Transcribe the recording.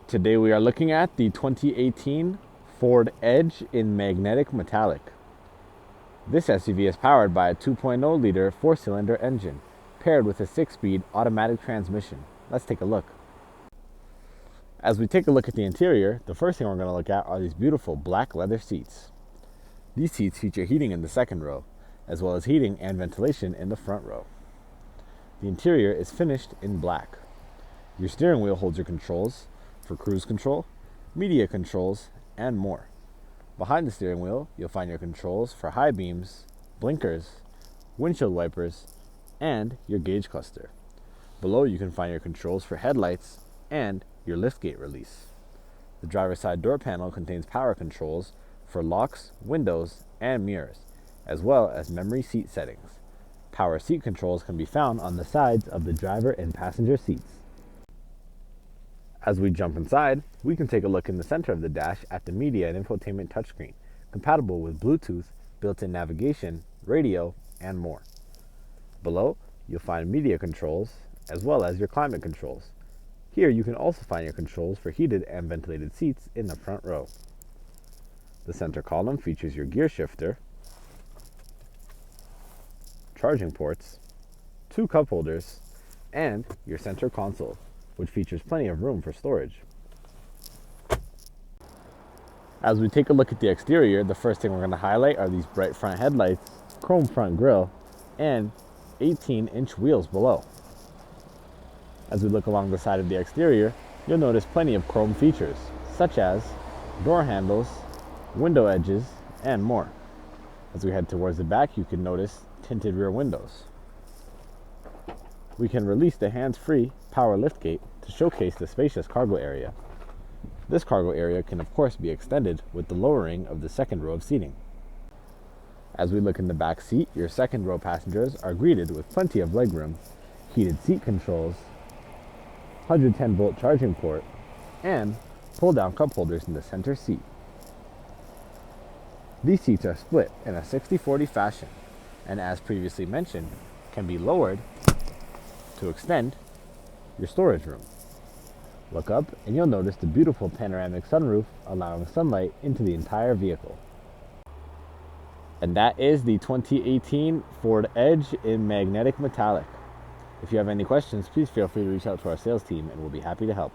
Today we are looking at the 2018 Ford Edge in magnetic metallic. This SUV is powered by a 2.0-liter four-cylinder engine, paired with a 6-speed automatic transmission. Let's take a look. As we take a look at the interior, the first thing we're going to look at are these beautiful black leather seats. These seats feature heating in the second row, as well as heating and ventilation in the front row. The interior is finished in black. Your steering wheel holds your controls for cruise control, media controls, and more. Behind the steering wheel, you'll find your controls for high beams, blinkers, windshield wipers, and your gauge cluster. Below, you can find your controls for headlights and your liftgate release. The driver's side door panel contains power controls for locks, windows, and mirrors, as well as memory seat settings. Power seat controls can be found on the sides of the driver and passenger seats. As we jump inside, we can take a look in the center of the dash at the media and infotainment touchscreen, compatible with Bluetooth, built-in navigation, radio, and more. Below, you'll find media controls, as well as your climate controls. Here you can also find your controls for heated and ventilated seats in the front row. The center column features your gear shifter, charging ports, 2 cup holders, and your center console, which features plenty of room for storage. As we take a look at the exterior, the first thing we're going to highlight are these bright front headlights, chrome front grille, and 18-inch wheels below. As we look along the side of the exterior, you'll notice plenty of chrome features, such as door handles, window edges, and more. As we head towards the back, you can notice tinted rear windows. We can release the hands-free power liftgate to showcase the spacious cargo area. This cargo area can of course be extended with the lowering of the second row of seating. As we look in the back seat, your second row passengers are greeted with plenty of legroom, heated seat controls, 110-volt charging port, and pull-down cup holders in the center seat. These seats are split in a 60-40 fashion, and as previously mentioned, can be lowered to extend your storage room. Look up and you'll notice the beautiful panoramic sunroof allowing sunlight into the entire vehicle. And that is the 2018 Ford Edge in magnetic metallic. If you have any questions, please feel free to reach out to our sales team and we'll be happy to help.